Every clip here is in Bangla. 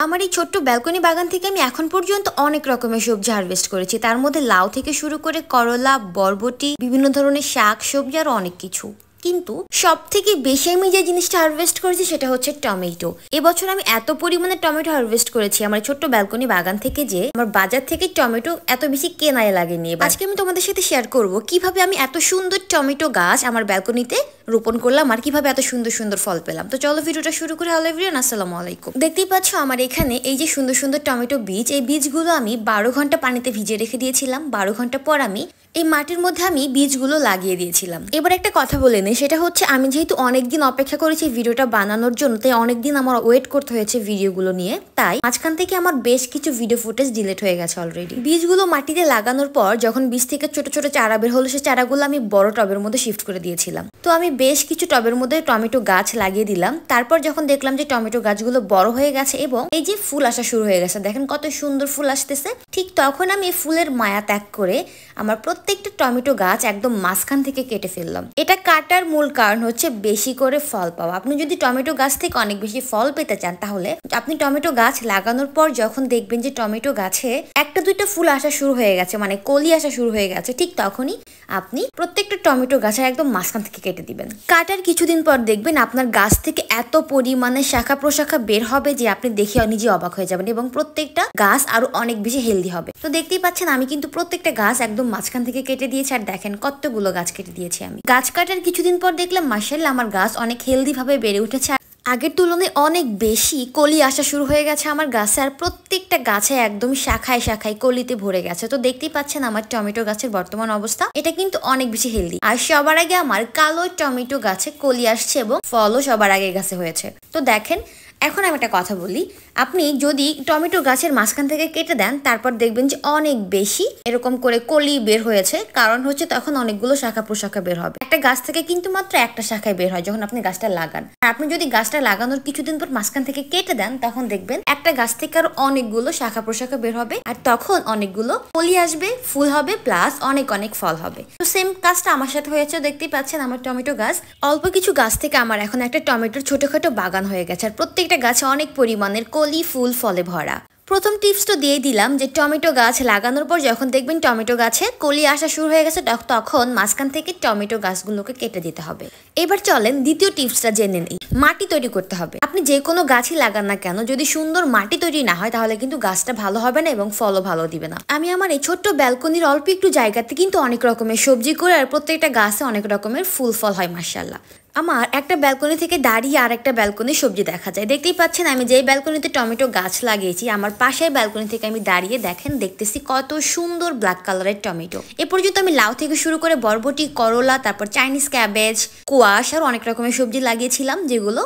আমার এই ছোট্ট ব্যালকনি বাগান থেকে আমি এখন পর্যন্ত অনেক রকমের সবজি হারভেস্ট করেছি। তার মধ্যে লাউ থেকে শুরু করে করলা, বরবটি, বিভিন্ন ধরনের শাক সবজি আরো অনেক কিছু। কিন্তু সব থেকে বেশি আমি যে জিনিসটা হারভেস্ট করেছি সেটা হচ্ছে টমেটো। এবছর আমি এত পরিমাণে টমেটো হারভেস্ট করেছি আমার ছোট্ট ব্যালকনি বাগান থেকে যে আমার বাজার থেকে টমেটো এত বেশি কেনাই লাগেনি। আজকে আমি তোমাদের সাথে শেয়ার করব কিভাবে আমি এত সুন্দর টমেটো গাছ আমার ব্যালকনিতে রোপণ করলাম আর কিভাবে এত সুন্দর সুন্দর ফল পেলাম। তো চলো ভিডিওটা শুরু করে। হ্যালো এভরিওয়ান, আসসালামু আলাইকুম। দেখতেই পাচ্ছ আমার এখানে এই যে সুন্দর সুন্দর টমেটো বীজ, এই বীজগুলো আমি 12 ঘন্টা পানিতে ভিজিয়ে রেখে দিয়েছিলাম। 12 ঘন্টা পর আমি এই মাটির মধ্যে আমি বীজগুলো লাগিয়ে দিয়েছিলাম। এবার একটা কথা বলে নেই, সেটা হচ্ছে আমি যেহেতু অনেকদিন অপেক্ষা করেছি ভিডিওটা বানানোর জন্য, তাই অনেকদিন আমার ওয়েট করতে হয়েছে ভিডিওগুলো নিয়ে, তাই মাঝখান থেকে আমার বেশ কিছু ভিডিও ফুটেজ ডিলিট হয়ে গেছে অলরেডি। বীজগুলো মাটিতে লাগানোর পর যখন বীজ থেকে ছোট ছোট চারা বের হলো, সেই চারাগুলো আমি বড় টবের মধ্যে শিফট করে দিয়েছিলাম। তো আমি বেশ কিছু টবের মধ্যে টমেটো গাছ লাগিয়ে দিলাম। তারপর যখন দেখলাম যে টমেটো গাছগুলো বড় হয়ে গেছে এবং এই যে ফুল আসা শুরু হয়ে গেছে, দেখেন কত সুন্দর ফুল আসতেছে, ঠিক তখন আমি ফুলের মায়া ত্যাগ করে আমার প্রত্যেকটা টমেটো গাছ একদম মাঝখান থেকে কেটে ফেললাম। এটা কাটার মূল কারণ হচ্ছে বেশি করে ফল পাওয়া। আপনি যদি টমেটো গাছ থেকে অনেক বেশি ফল পেতে চান, তাহলে আপনি টমেটো গাছ লাগানোর পর যখন দেখবেন যে টমেটো গাছে একটা দুইটা ফুল আসা শুরু হয়ে গেছে, মানে কলি আসা শুরু হয়ে গেছে, ঠিক তখনই আপনি প্রত্যেকটা টমেটো গাছের একদম মাঝখান থেকে কেটে দিবেন। কাটার কিছুদিন পর দেখবেন আপনার গাছ থেকে এত পরিমাণে শাখা প্রশাখা বের হবে যে আপনি দেখে নিজে অবাক হয়ে যাবেন এবং প্রত্যেকটা গাছ আরো অনেক বেশি হেলদি হবে। তো দেখতেই পাচ্ছেন আমি কিন্তু প্রত্যেকটা গাছ একদম মাঝখান থেকে কেটে দিয়েছি, আর দেখেন কতগুলো গাছ কেটে দিয়েছি আমি। গাছ কাটার কিছুদিন পর দেখলাম মাশাআল্লাহ আমার গাছ অনেক হেলদি ভাবে বেড়ে উঠেছে, আগের তুলনায় অনেক বেশি কলি আসা শুরু হয়ে গেছে আমার গাছে, আর প্রত্যেকটা গাছে একদম শাখায় শাখায় কলিতে ভরে গেছে। তো দেখতেই পাচ্ছেন আমার টমেটো গাছের বর্তমান অবস্থা, এটা কিন্তু অনেক বেশি হেলদি। আর সবার আগে আমার কালো টমেটো গাছে কলি আসছে এবং ফলও সবার আগে গাছে হয়েছে। তো দেখেন, এখন আমি একটা কথা বলি, আপনি যদি টমেটো গাছের মাঝখান থেকে কেটে দেন, তারপর দেখবেন যে অনেক বেশি এরকম করে কলি বের হয়েছে, কারণ হচ্ছে তখন অনেকগুলো শাখা প্রশাখা বের হবে। একটা গাছ থেকে কিন্তু মাত্র একটা শাখায় বের হয় যখন আপনি গাছটা লাগান। আর আপনি যদি গাছটা লাগানোর কিছুদিন পর মাঝখান থেকে কেটে দেন, তখন দেখবেন একটা গাছ থেকে আরো অনেকগুলো শাখা প্রশাখা বের হবে, আর তখন অনেকগুলো কলি আসবে, ফুল হবে, প্লাস অনেক অনেক ফল হবে। তো সেম কাজটা আমার সাথে হয়েছে। দেখতেই পাচ্ছেন আমার টমেটো গাছ, অল্প কিছু গাছ থেকে আমার এখন একটা টমেটোর ছোটখাটো বাগান হয়ে গেছে, আর প্রত্যেকটা গাছে অনেক পরিমাণের কলি, ফুল, ফলে ভরা। প্রথম টিপস তো দিয়ে দিলাম যে টমেটো গাছ লাগানোর পর যখন দেখবেন টমেটো গাছে কলি আসা শুরু হয়ে গেছে, তখন মাঝখান থেকে টমেটো গাছগুলোকে কেটে দিতে হবে। এবার চলেন দ্বিতীয় টিপসটা জেনে নিই। মাটি তৈরি করতে হবে। আপনি যে কোনো গাছই লাগান না কেন, যদি সুন্দর মাটি তৈরি না হয় তাহলে কিন্তু গাছটা ভালো হবে না এবং ফলও ভালো দিবে না। আমি আমার এই ছোট্ট ব্যালকনির অল্প একটু জায়গাতে কিন্তু অনেক রকমের সবজি করে, আর প্রত্যেকটা গাছে অনেক রকমের ফুল ফল হয় মাশাআল্লাহ। আমার একটা ব্যালকনি থেকে দাঁড়িয়ে আর একটা ব্যালকনির সবজি দেখা যায়। দেখতেই পাচ্ছেন আমি যেই ব্যালকনিতে টমেটো গাছ লাগিয়েছি, আমার পাশের ব্যালকনি থেকে আমি দাঁড়িয়ে দেখেন দেখতেছি কত সুন্দর ব্ল্যাক কালারের টমেটো। এ পর্যন্ত আমি লাউ থেকে শুরু করে বরবটি, করলা, তারপর চাইনিজ ক্যাবেজ, কোয়াশ আর অনেক রকমের সবজি লাগিয়েছিলাম, যেগুলো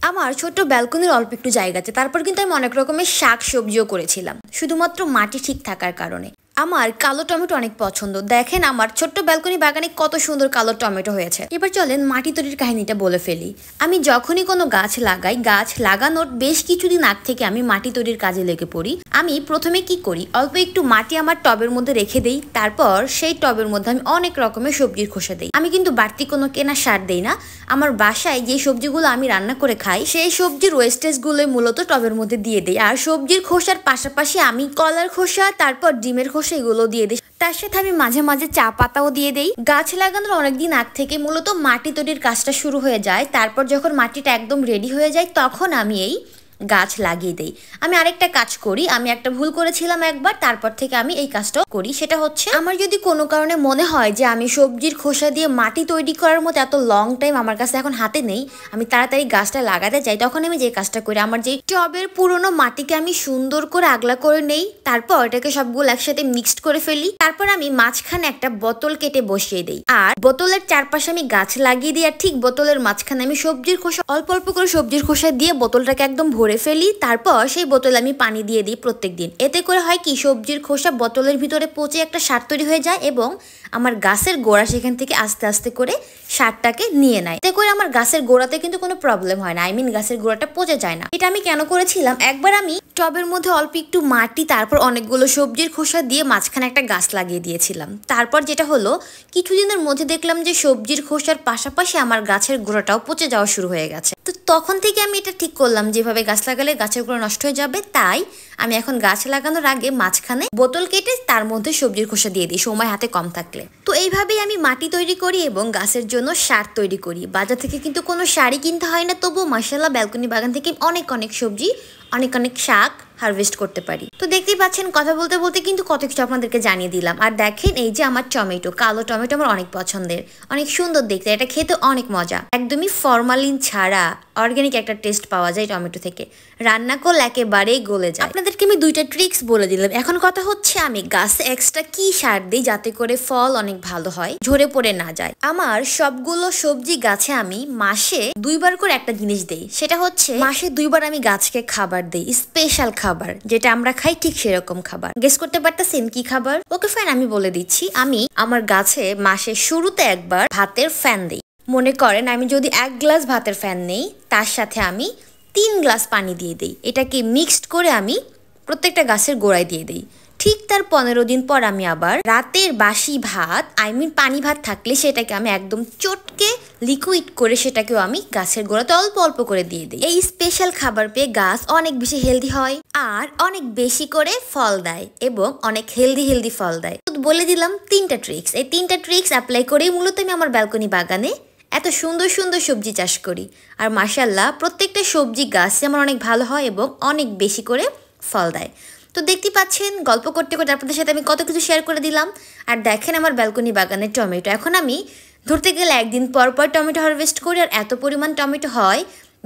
আমার ছোট্ট ব্যালকনির অল্প একটু জায়গাতে। তারপর কিন্তু আমি অনেক রকমের শাক সবজিও করেছিলাম, শুধুমাত্র মাটি ঠিক থাকার কারণে। আমার কালো টমেটো অনেক পছন্দ। দেখেন আমার ছোট্ট ব্যালকনি বাগানে কত সুন্দর কালো টমেটো হয়েছে। এবার চলেন মাটি তৈরির কাহিনীটা বলে ফেলি। আমি যখনই কোনো গাছ লাগাই, গাছ লাগানোর বেশ কিছুদিন আগ থেকে আমি মাটি তৈরির কাজে লেগে পড়ি। আমি প্রথমে কি করি, অল্প একটু মাটি আমার টবের মধ্যে রেখে দেই, তারপর সেই টবের মধ্যে আমি অনেক রকমের সবজির খোসা দেই। আমি কিন্তু বাড়তি কোনো কেনা সার দেই না। আমার বাসায় যে সবজিগুলো আমি রান্না করে খাই, সেই সবজির ওয়েস্টেজ গুলো মূলত টবের মধ্যে দিয়ে দেই। আর সবজির খোসার পাশাপাশি আমি কলার খোসা, তারপর ডিমের খোসা এগুলো দিয়ে দিই। তার সাথে আমি মাঝে মাঝে চা পাতাও দিয়ে দেই। গাছ লাগানোর অনেকদিন আগ থেকে মূলত মাটি তৈরির কাজটা শুরু হয়ে যায়। তারপর যখন মাটিটা একদম রেডি হয়ে যায়, তখন আমি এই গাছ লাগিয়ে দেই। আমি আরেকটা কাজ করি, আমি একটা ভুল করেছিলাম একবার, তারপর থেকে আমি এই কাজটাও করি। সেটা হচ্ছে, আমার যদি কোনো কারণে মনে হয় যে আমি সবজির খোসা দিয়ে মাটি তৈরি করার মতো এত লং টাইম আমার কাছে এখন হাতে নেই, আমি তাড়াতাড়ি গাছটা লাগাতে চাই, তখন আমি যে কাজটা করি, আমার যে টবের পুরোনো মাটিকে আমি সুন্দর করে আগলা করে নেই, তারপর এটাকে সবগুলো একসাথে মিক্সড করে ফেলি। তারপর আমি মাঝখানে একটা বোতল কেটে বসিয়ে দিই, আর বোতলের চারপাশে আমি গাছ লাগিয়ে দিই, আর ঠিক বোতলের মাঝখানে আমি সবজির খোসা অল্প অল্প করে সবজির খোসা দিয়ে বোতলটাকে একদম ভরে ফেলি। তারপর সেই বোতলে আমি পানি দিয়ে দিই প্রত্যেকদিন। এতে করে হয় কি, সবজির খোসা বোতলের ভিতরে পচে একটা সার তৈরি হয়ে যায় এবং আমার গাছের গোড়া সেখান থেকে আস্তে আস্তে করে সারটাকে নিয়ে নেয়। এতে করে আমার গাছের গোড়াতে কিন্তু কোনো প্রবলেম হয় না, গাছের গোড়াটা পচে যায় না। এটা আমি কেন করেছিলাম, একবার আমি টবের মধ্যে অল্প একটু মাটি, তারপর অনেকগুলো সবজির খোসা দিয়ে মাঝখানে একটা গাছ লাগিয়ে দিয়েছিলাম। তারপর যেটা হলো, কিছুদিনের মধ্যে দেখলাম যে সবজির খোসার পাশাপাশি আমার গাছের গোড়াটাও পচে যাওয়া শুরু হয়ে গেছে। তো তখন থেকে আমি এটা ঠিক করলাম, যেভাবে গাছ লাগালে গাছের গোড়া নষ্ট হয়ে যাবে, তাই আমি এখন গাছ লাগানোর আগে মাঝখানে বোতল কেটে তার মধ্যে সবজির খোসা দিয়ে দিই সময় হাতে কম থাকলে। তো এইভাবেই আমি মাটি তৈরি করি এবং গাছের জন্য সার তৈরি করি। বাজার থেকে কিন্তু কোনো সারই কিনতে হয় না, তবুও মাশাআল্লাহ ব্যালকনি বাগান থেকে অনেক অনেক সবজি, অনেক অনেক শাক হারভেস্ট করতে পারি। তো দেখতেই পাচ্ছেন কথা বলতে বলতে কিন্তু কত কিছু আপনাদেরকে জানিয়ে দিলাম। আর দেখেন এই যে আমার টমেটো, কালো টমেটো আমার অনেক পছন্দের, অনেক সুন্দর দেখতে, এটা খেতে অনেক মজা, একদমই ফরমালিন ছাড়া অর্গানিক একটা টেস্ট পাওয়া যায় টমেটো থেকে, রান্না করলে একেবারেই গলে যায়। আপনাদেরকে আমি দুইটা ট্রিক্স বলে দিলাম। এখন কথা হচ্ছে আমি গাছে এক্সট্রা কি সার দিই যাতে করে ফল অনেক ভালো হয়, ঝরে পড়ে না যায়। আমার সবগুলো সবজি গাছে আমি মাসে 2 বার করে একটা জিনিস দেই, সেটা হচ্ছে মাসে 2 বার আমি গাছকে খাবার দেই, স্পেশাল খাবার যেটা আমরা খাই ঠিক সেরকম খাবার। গেস করতে পারতেছেন কি খাবার? ওকে ফাইন, আমি বলে দিচ্ছি। আমি আমার গাছে মাসের শুরুতে একবার ভাতের ফ্যান দিই। মনে করেন আমি যদি 1 গ্লাস ভাতের ফ্যান নেই, তার সাথে আমি 3 গ্লাস পানি দিয়ে দিই। এটাকে মিক্সড করে আমি প্রত্যেকটা গাছের গোড়ায় দিয়ে দিই। ঠিক তার 15 দিন পর আমি আবার রাতের বাসি ভাত, পানি ভাত থাকলে সেটাকে আমি একদম চটকে লিকুইড করে সেটাকেও আমি গাছের গোড়াতে অল্প অল্প করে দিয়ে দিই। এই স্পেশাল খাবার পেয়ে গাছ অনেক বেশি হেলদি হয় আর অনেক বেশি করে ফল দেয় এবং অনেক হেলদি ফল দেয়। তো বলে দিলাম 3টা ট্রিক্স। এই 3টা ট্রিক্স অ্যাপ্লাই করেই মূলত আমি আমার ব্যালকনি বাগানে এত সুন্দর সুন্দর সবজি চাষ করি। আর মাশাআল্লাহ প্রত্যেকটা সবজি গাছ আমার অনেক ভালো হয় এবং অনেক বেশি করে ফল দেয়। তো দেখতেই পাচ্ছেন গল্প করতে করতে আপনাদের সাথে আমি কত কিছু শেয়ার করে দিলাম। আর দেখেন আমার ব্যালকনি বাগানের টমেটো, এখন আমি ধরতে গেলে 1 দিন পর পর টমেটো হারভেস্ট করি আর এত পরিমাণ টমেটো হয়,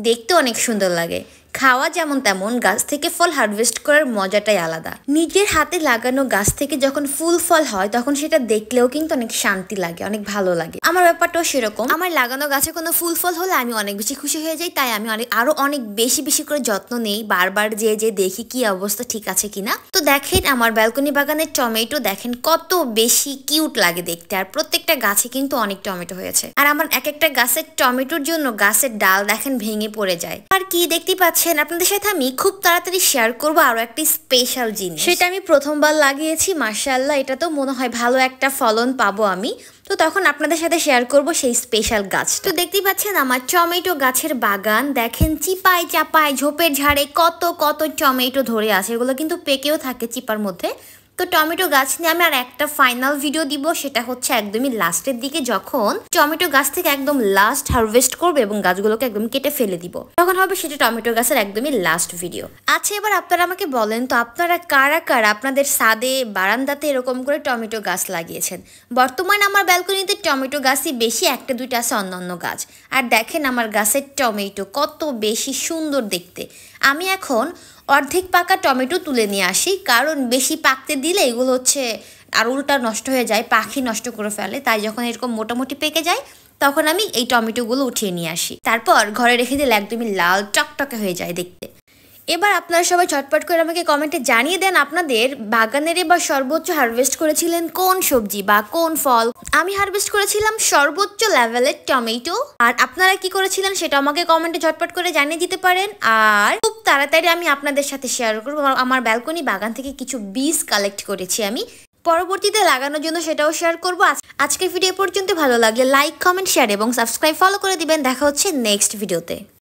দেখতে অনেক সুন্দর লাগে। খাওয়া যেমন তেমন, গাছ থেকে ফল হারভেস্ট করার মজাটাই আলাদা। নিজের হাতে লাগানো গাছ থেকে যখন ফুল ফল হয় তখন সেটা দেখলেও কিন্তু অনেক শান্তি লাগে, অনেক ভালো লাগে। আমার ব্যাপারটাও সেরকম। আমার লাগানো গাছে কোনো ফুল ফল হলে আমি অনেক বেশি খুশি হয়ে যাই, তাই আমি আরো অনেক বেশি করে যত্ন নেই, বারবার যে দেখি কি অবস্থা ঠিক আছে কিনা। তো দেখেন আমার ব্যালকনি বাগানের টমেটো দেখেন কত বেশি কিউট লাগে দেখতে, আর প্রত্যেকটা গাছে কিন্তু অনেক টমেটো হয়েছে। আর আমার এক একটা গাছের টমেটোর জন্য গাছের ডাল দেখেন ভেঙে পড়ে যায়। আর কি দেখতেই পাচ্ছেন আপনাদের সাথে আমি খুব তাড়াতাড়ি শেয়ার করবো আরো একটি স্পেশাল জিনিস, সেটা আমি প্রথমবার লাগিয়েছি। মাশাআল্লাহ এটা তো মনে হয় ভালো একটা ফলন পাবো আমি, তো তখন আপনাদের সাথে শেয়ার করব সেই স্পেশাল গাছ। তো দেখতেই পাচ্ছেন আমার টমেটো গাছের বাগান, দেখেন চিপায় চাপায় ঝোপের ঝাড়ে কত কত টমেটো ধরে আছে, এগুলো কিন্তু পেকেও থাকে চিপার মধ্যে। তো টমেটো গাছ নিয়ে আমি আর একটা ফাইনাল ভিডিও দিব, সেটা হচ্ছে একদমই লাস্টের দিকে, যখন টমেটো গাছ থেকে একদম লাস্ট হারভেস্ট করবে এবং গাছগুলোকে একদম কেটে ফেলে দিব, তখন হবে সেটা টমেটো গাছের একদমই লাস্ট ভিডিও। আচ্ছা এবার আপনারা আমাকে বলেন তো, আপনারা কারা কারা আপনাদের ছাদে বারান্দাতে এরকম করে টমেটো গাছ লাগিয়েছেন? বর্তমানে আমার ব্যালকনিতে টমেটো গাছই বেশি, 1-2টা আছে অন্যান্য গাছ। আর দেখেন আমার গাছের টমেটো কত বেশি সুন্দর দেখতে। আমি এখন অর্ধেক পাকা টমেটো তুলে নিয়ে আসি, কারণ বেশি পাকতে দিলে এগুলো হচ্ছে আর উল্টা নষ্ট হয়ে যায়, পাখি নষ্ট করে ফেলে। তাই যখন এরকম মোটামুটি পেকে যায় তখন আমি এই টমেটোগুলো উঠিয়ে নিয়ে আসি, তারপর ঘরে রেখে দিলে একদমই লাল টকটকে হয়ে যায় দেখতে। এবার আপনারা সবাই ঝটপট করে আমাকে কমেন্টে জানিয়ে দেন আপনাদের বাগানের এবার সর্বোচ্চ হারভেস্ট করেছিলেন কোন সবজি বা কোন ফল। আমি হারভেস্ট করেছিলাম সর্বোচ্চ লেভেলের টমেটো, আর আপনারা কি করেছিলেন সেটা আমাকে কমেন্টে ঝটপট করে জানিয়ে দিতে পারেন। আর খুব তাড়াতাড়ি আমি আপনাদের সাথে শেয়ার করবো আমার ব্যালকনি বাগান থেকে কিছু বীজ কালেক্ট করেছি আমি, পরবর্তীতে লাগানোর জন্য সেটাও শেয়ার করবো। আজকের ভিডিও পর্যন্ত ভালো লাগলে লাইক, কমেন্ট, শেয়ার এবং সাবস্ক্রাইব ফলো করে দিবেন। দেখা হচ্ছে নেক্সট ভিডিওতে।